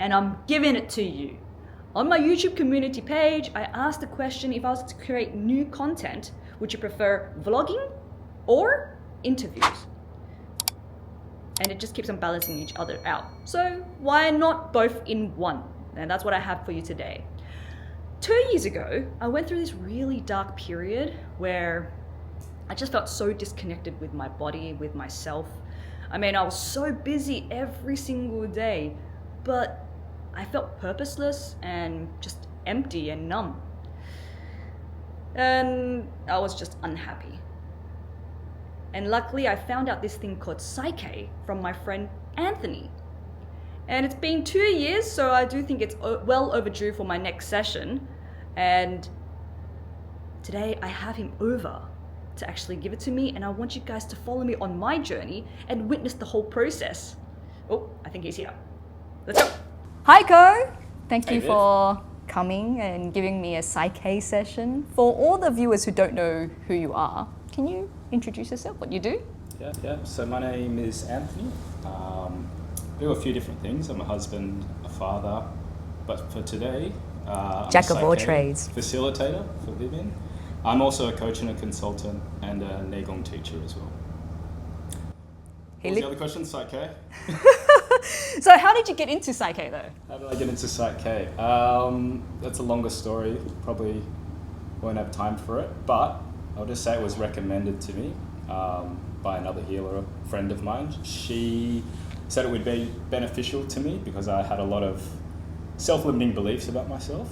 and I'm giving it to you. On my YouTube community page, I asked the question, if I was to create new content, would you prefer vlogging or interviews? And it just keeps on balancing each other out. So why not both in one? And that's what I have for you today. 2 years ago, I went through this really dark period where I just felt so disconnected with my body, with myself. I mean, I was so busy every single day, but I felt purposeless and just empty and numb. And I was just unhappy. And luckily, I found out this thing called Psych-K from my friend Anthony. And it's been 2 years, so I do think it's well overdue for my next session. And today I have him over to actually give it to me, and I want you guys to follow me on my journey and witness the whole process. Oh, I think he's here. Let's go. Hi, Ko. Thank you for coming and giving me a Psych-K session. For all the viewers who don't know who you are, can you introduce yourself, what you do? Yeah. So my name is Anthony. I do a few different things. I'm a husband, a father, but for today, I'm Jack a of all Psych-K trades. Facilitator for Vivian. I'm also a coach and a consultant and a Neigong teacher as well. What was the other question? Psych-K? So how did you get into Psych-K though? How did I get into Psych-K? That's a longer story. Probably won't have time for it, but I'll just say it was recommended to me by another healer, a friend of mine. She said it would be beneficial to me because I had a lot of self-limiting beliefs about myself.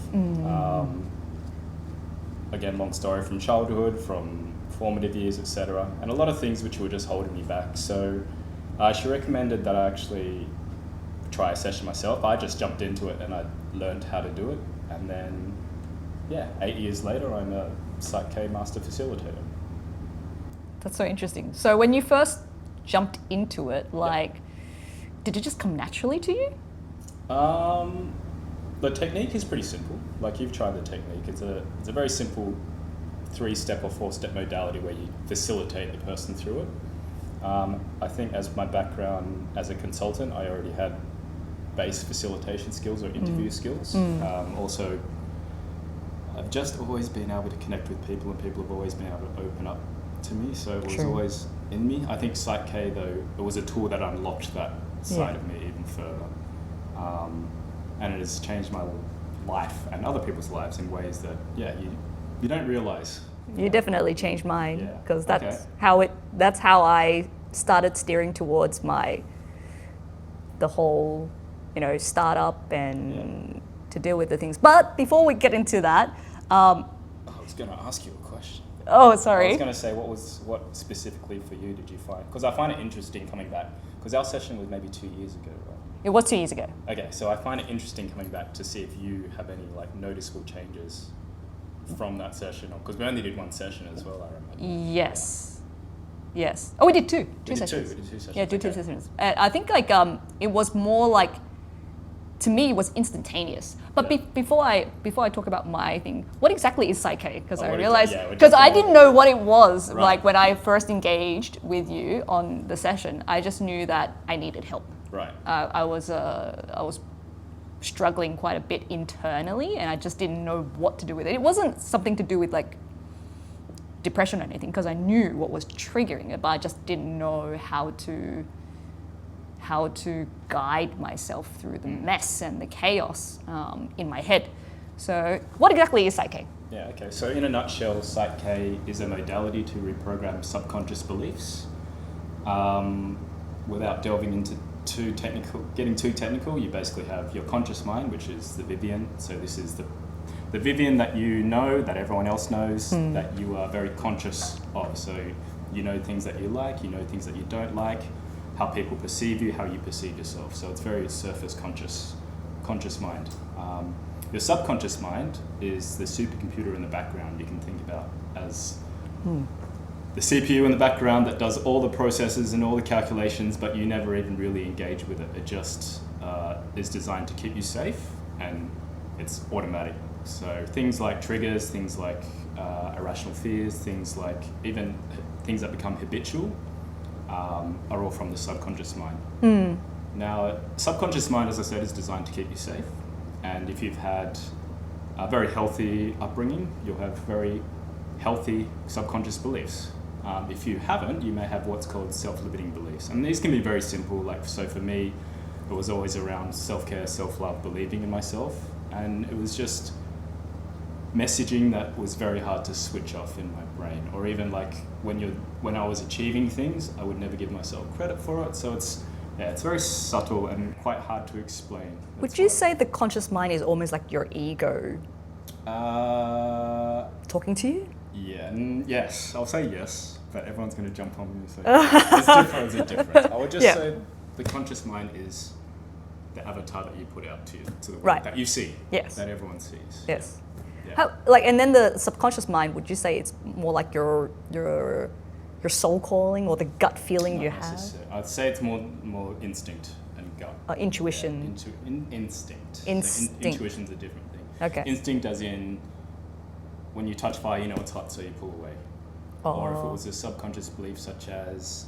Again, long story from childhood, from formative years, etc. And a lot of things which were just holding me back. So she recommended that I actually try a session myself. I just jumped into it and I learned how to do it. And then, 8 years later, I'm a Psych-K Master Facilitator. That's so interesting. So when you first jumped into it, did it just come naturally to you? The technique is pretty simple. Like, you've tried the technique. It's a very simple 3-step or 4-step modality where you facilitate the person through it. I think as my background as a consultant, I already had base facilitation skills or interview skills. Also, I've just always been able to connect with people, and people have always been able to open up to me, so it was always in me. I think Psych-K, though, it was a tool that unlocked that side of me even further. And it has changed my life and other people's lives in ways that, you don't realise. You definitely changed mine, because that's how I started steering towards the whole, startup and to deal with the things. But before we get into that, I was going to ask you a question. Oh, sorry. I was going to say, what specifically for you did you find? Because I find it interesting coming back, because our session was maybe 2 years ago, right? It was 2 years ago. Okay, so I find it interesting coming back to see if you have any noticeable changes from that session, because we only did one session as well, I remember. Yes. Oh, we did two sessions. We did two sessions. Yeah, two sessions. I think it was more to me, it was instantaneous. But before I talk about my thing, what exactly is Psych-K? Because I realized, because I didn't know what it was, when I first engaged with you on the session. I just knew that I needed help. Right. I was struggling quite a bit internally, and I just didn't know what to do with it. It wasn't something to do with depression or anything, because I knew what was triggering it, but I just didn't know how to guide myself through the mess and the chaos in my head. So what exactly is Psych-K? Yeah, okay. So in a nutshell, Psych-K is a modality to reprogram subconscious beliefs. Without delving into getting too technical, you basically have your conscious mind, which is the Vivian. So this is the Vivian that you know, that everyone else knows, that you are very conscious of. So you know things that you like, you know things that you don't like, how people perceive you, how you perceive yourself. So it's very surface conscious mind. Your subconscious mind is the supercomputer in the background. You can think about as the CPU in the background that does all the processes and all the calculations, but you never even really engage with it. It just is designed to keep you safe, and it's automatic. So things like triggers, things like irrational fears, things like even things that become habitual are all from the subconscious mind. Now, subconscious mind, as I said, is designed to keep you safe. And if you've had a very healthy upbringing, you'll have very healthy subconscious beliefs. If you haven't, you may have what's called self-limiting beliefs. And these can be very simple. Like, so for me, it was always around self-care, self-love, believing in myself. And it was just messaging that was very hard to switch off in my brain. Or even like when I was achieving things, I would never give myself credit for it. So it's very subtle and quite hard to explain. Would you say the conscious mind is almost like your ego talking to you? Yeah, yes, I'll say yes, but everyone's going to jump on me and say it's different. I would just say the conscious mind is the avatar that you put out to the world, right, that you see, yes, that everyone sees. Yes. Yeah. How, like, and then the subconscious mind, would you say it's more like your soul calling or the gut feeling you have? I'd say it's more instinct and gut. Intuition. Yeah, instinct. Instinct. So intuition's a different thing. Okay. Instinct as in when you touch fire, you know it's hot, so you pull away. Or if it was a subconscious belief such as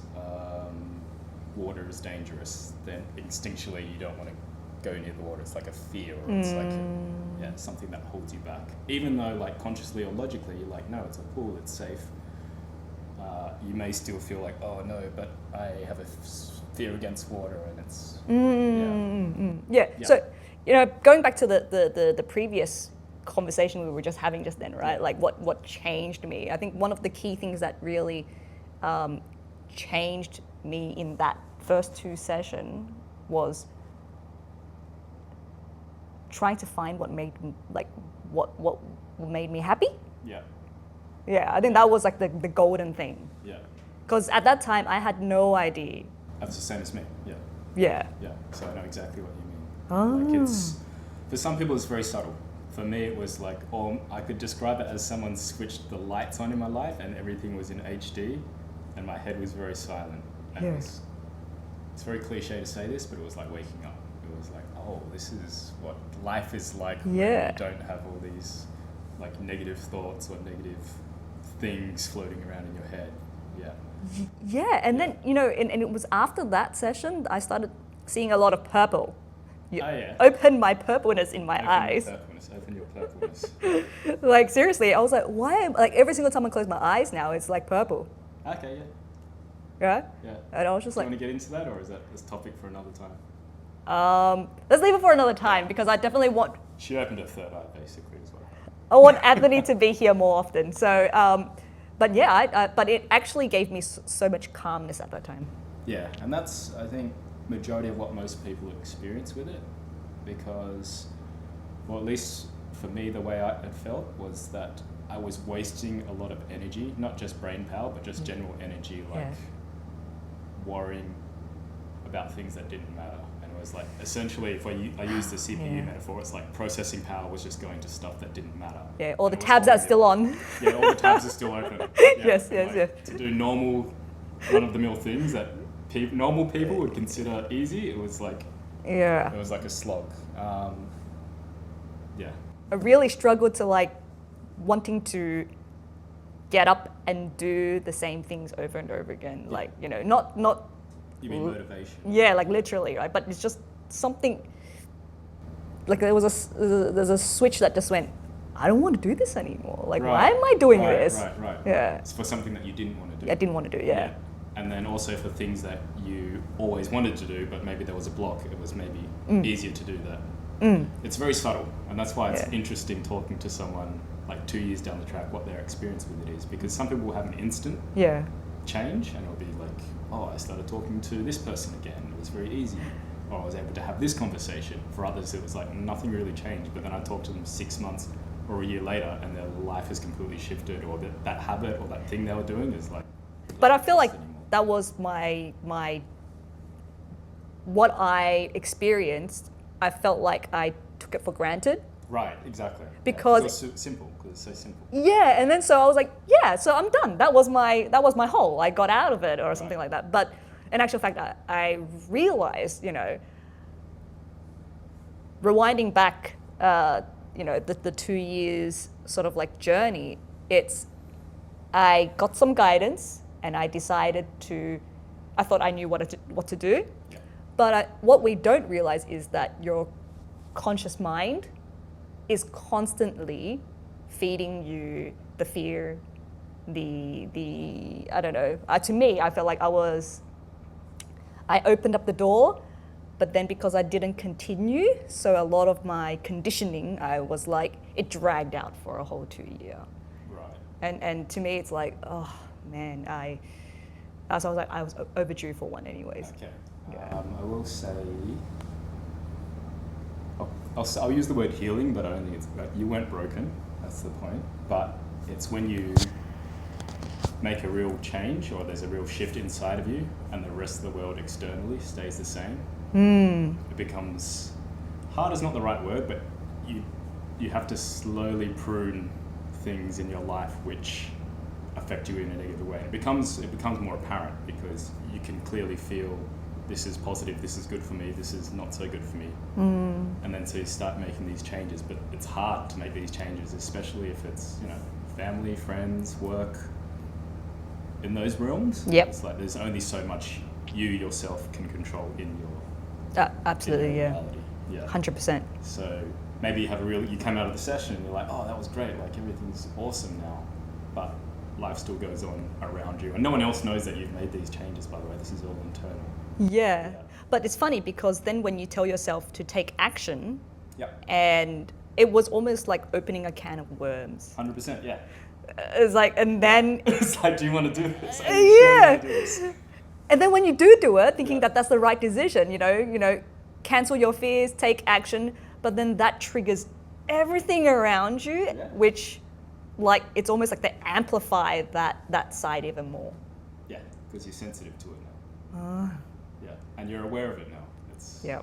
water is dangerous, then instinctually you don't want to go near the water. It's like a fear, or it's like something that holds you back. Even though like consciously or logically you're like, no, it's a pool, it's safe. You may still feel like, oh no, but I have a fear against water, and it's Yeah. So, going back to the previous conversation we were just having just then, right? Like what changed me. I think one of the key things that really changed me in that first 2 sessions was trying to find what made me happy. Yeah. Yeah, I think that was like the golden thing. Yeah. Because at that time I had no idea. That's the same as me. Yeah. Yeah. Yeah. So I know exactly what you mean. Oh. Like for some people it's very subtle. For me it was like, I could describe it as someone switched the lights on in my life and everything was in HD and my head was very silent. And it's very cliche to say this, but it was like waking up. It was like, oh, this is what life is like when you don't have all these like negative thoughts or negative things floating around in your head. Yeah. Yeah, and then, and it was after that session I started seeing a lot of purple. Open my purpleness in my eyes. Open your purpleness. Like, seriously, I was like, why? Like, every single time I close my eyes now, it's like purple. Okay, yeah. Yeah? Yeah. And I was just Do like... you want to get into that, or is that this topic for another time? Let's leave it for another time, because I definitely want... She opened her third eye, basically, as well. I want Anthony to be here more often. So, but yeah, but it actually gave me so much calmness at that time. Yeah, and that's, I think, majority of what most people experience with it, because, well, at least for me, the way I felt was that I was wasting a lot of energy, not just brain power, but just general energy, like worrying about things that didn't matter. And it was like, essentially, if I use the CPU metaphor, it's like processing power was just going to stuff that didn't matter. Yeah, all the tabs are still on. Yeah, all the tabs are still open. Yes. To do normal, run-of-the-mill things that normal people would consider easy, it was like it was like a slog. I really struggled to like wanting to get up and do the same things over and over again. Like, not you mean motivation? Yeah, like literally, right? But it's just something like there's a switch that just went, I don't want to do this anymore. Like, why am I doing this? Right. Yeah. It's for something that you didn't want to do. I didn't want to do, yeah. And then also for things that you always wanted to do, but maybe there was a block, it was maybe easier to do that. It's very subtle, and that's why it's interesting talking to someone like 2 years down the track what their experience with it is, because some people will have an instant change, and it'll be like, oh, I started talking to this person again, it was very easy, or I was able to have this conversation. For others it was like nothing really changed, but then I talked to them 6 months or a year later and their life has completely shifted, or that habit or that thing they were doing is like... But I feel like that was my what I experienced. I felt like I took it for granted. Right, exactly. Because it's so simple, because it's so simple. Yeah, and then so I was like, so I'm done. That was my hole. I got out of it or something like that. But in actual fact, I realized, rewinding back, the 2 years sort of like journey, I got some guidance and I decided I thought I knew what to do. Yeah. But what we don't realize is that your conscious mind is constantly feeding you the fear, the I don't know. To me, I felt like I opened up the door, but then because I didn't continue, so a lot of my conditioning, I was like, it dragged out for a whole 2 years. Right. And to me, it's like, oh man, I was overdue for one anyways. Okay. Yeah. I will say, I'll use the word healing, but I don't think it's, you weren't broken, that's the point. But it's when you make a real change or there's a real shift inside of you and the rest of the world externally stays the same. It becomes, hard is not the right word, but you have to slowly prune things in your life which affect you in a negative way. It becomes more apparent because you can clearly feel this is positive, this is good for me, this is not so good for me. And then so you start making these changes, but it's hard to make these changes, especially if it's, family, friends, work, in those realms. Yep. It's like there's only so much you yourself can control in your Absolutely, yeah. reality. Yeah. 100%. So maybe you come out of the session and you're like, oh, that was great, like everything's awesome now, but life still goes on around you. And no one else knows that you've made these changes, by the way. This is all internal. Yeah. But it's funny because then when you tell yourself to take action, Yep. and it was almost like opening a can of worms. 100%, yeah. It's like, and then... It's like, do you want to do this? Are you sure you want to do this? And then when you do it, thinking that that's the right decision, cancel your fears, take action, but then that triggers everything around you, which, like, it's almost like they amplify that side even more. Yeah, because you're sensitive to it now. Yeah, and you're aware of it now. That's the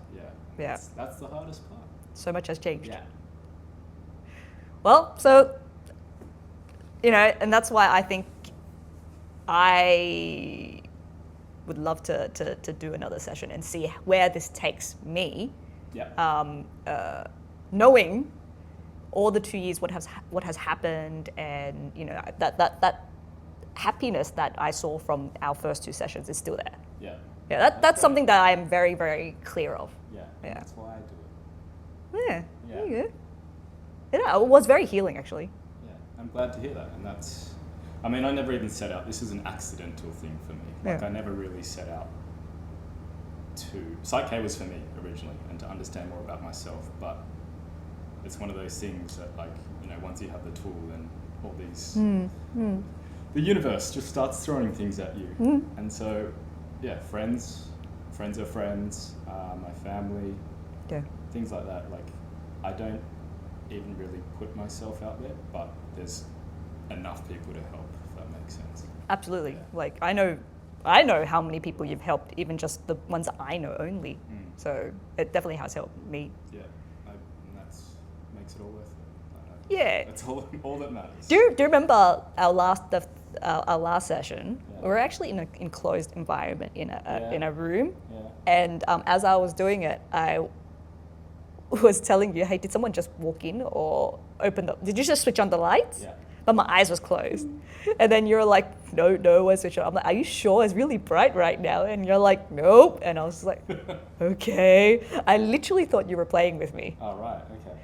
hardest part. So much has changed. Yeah. Well, so, and that's why I think I would love to do another session and see where this takes me. Yeah. Knowing all the 2 years what has happened, and that happiness that I saw from our first 2 sessions is still there. Yeah. Yeah, that's something that I am very, very clear of. Yeah. That's why I do it. Yeah. There you go. Yeah, it was very healing, actually. Yeah, I'm glad to hear that. And I never even set out, this is an accidental thing for me. Like, I never really set out to, Psych-K was for me originally, and to understand more about myself, but it's one of those things that, like, once you have the tool, then all these, the universe just starts throwing things at you. And so, yeah, friends are friends, my family, things like that. Like, I don't even really put myself out there, but there's enough people to help, if that makes sense. Absolutely. Yeah. Like, I know how many people you've helped, even just the ones that I know only. So it definitely has helped me. Yeah, and that makes it all worth it. Yeah. That's all that matters. Do you remember our last session? Yeah. We were actually in an enclosed environment in a room, Yeah. and as I was doing it, I was telling you, hey, did someone just walk in or did you just switch on the lights? Yeah. But my eyes was closed. And then you're like, no, I switched on. I'm like, are you sure? It's really bright right now. And you're like, nope. And I was like, okay. I literally thought you were playing with me. Oh, right, okay.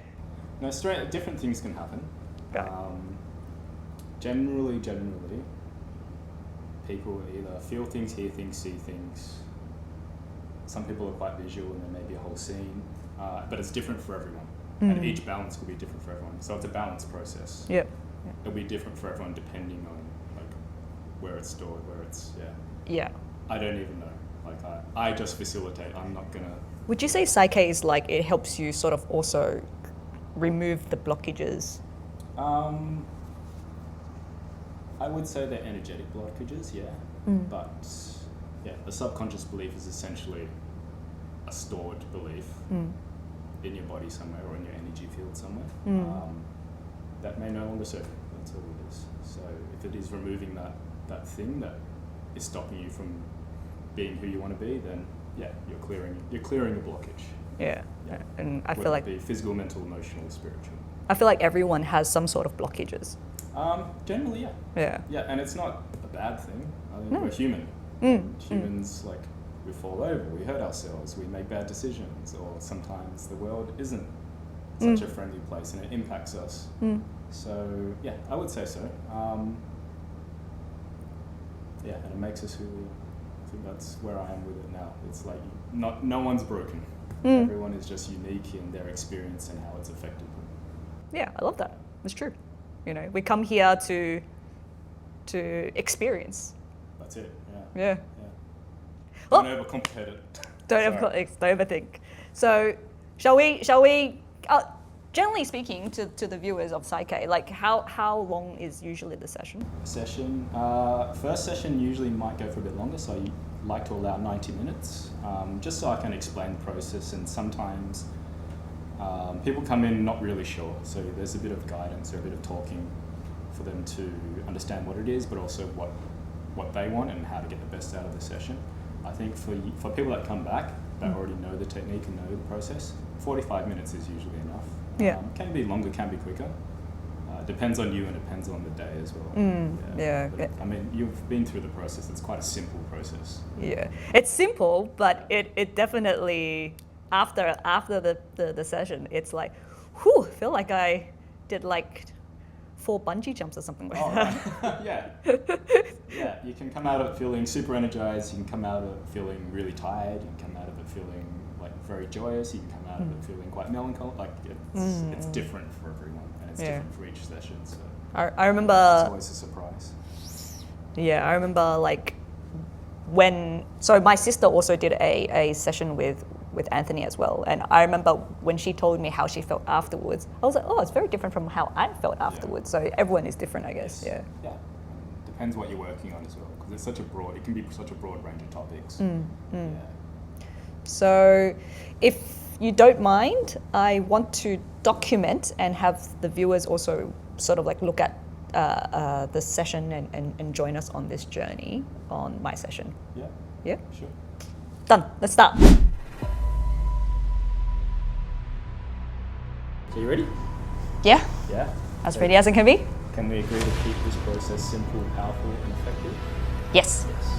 No, different things can happen. Right. Generally, people either feel things, hear things, see things. Some people are quite visual and there may be a whole scene, but it's different for everyone. And each balance will be different for everyone. So it's a balance process. Yep. It'll be different for everyone depending on, like, where it's stored, where it's, Yeah. I don't even know. Like, I just facilitate. I'm not gonna... Would you say Psych-K is like, it helps you sort of also remove the blockages? I would say they're energetic blockages, yeah. But, yeah, a subconscious belief is essentially a stored belief in your body somewhere or in your energy field somewhere. That may no longer serve you. That's all it is. So if it is removing that thing that is stopping you from being who you want to be, then you're clearing a blockage. Yeah. And I Whether feel like it be physical, mental, emotional, spiritual. I feel like everyone has some sort of blockages. Generally, yeah. Yeah. Yeah, and it's not a bad thing. I think we're human. Humans, like, we fall over, we hurt ourselves, we make bad decisions, or sometimes the world isn't such a friendly place and it impacts us. So yeah, I would say so. Yeah, and it makes us who we. I think that's where I am with it now. It's like no one's broken. Everyone is just unique in their experience and how it's affected them. Yeah, I love that. It's true. You know, we come here to experience. That's it. Yeah. Don't overcomplicate it. Don't overthink. So, shall we? Generally speaking, to the viewers of Psych-K, like how long is usually the session? First session usually might go for a bit longer, so I like to allow 90 minutes, just so I can explain the process. And sometimes people come in not really sure, so there's a bit of guidance or a bit of talking for them to understand what it is, but also what they want and how to get the best out of the session. I think for people that come back, that already know the technique and know the process, 45 minutes is usually enough. Yeah. Can be longer, can be quicker. Depends on you and depends on the day as well. But, I mean, you've been through the process. It's quite a simple process. Yeah, it's simple, but it definitely after the session, it's like, whew, I feel like I did like 4 bungee jumps or something like that. Right. Yeah, you can come out of it feeling super energized, you can come out of it feeling really tired, you can come out of it feeling like very joyous, you can come out of it feeling quite melancholic. Like it's different for everyone and it's different for each session. So I remember it's always a surprise. Yeah, I remember like so my sister also did a session with Anthony as well, and I remember when she told me how she felt afterwards, I was like, oh, it's very different from how I felt afterwards. So everyone is different, I guess. Yes. Yeah. Depends what you're working on as well, because it can be such a broad range of topics. Yeah. So if you don't mind, I want to document and have the viewers also sort of like look at the session and join us on this journey on my session. Yeah. Yeah? Sure. Done. Let's start. So you ready? Yeah? Yeah. As ready as it can be? Can we agree to keep this process simple, powerful, and effective? Yes. Yes.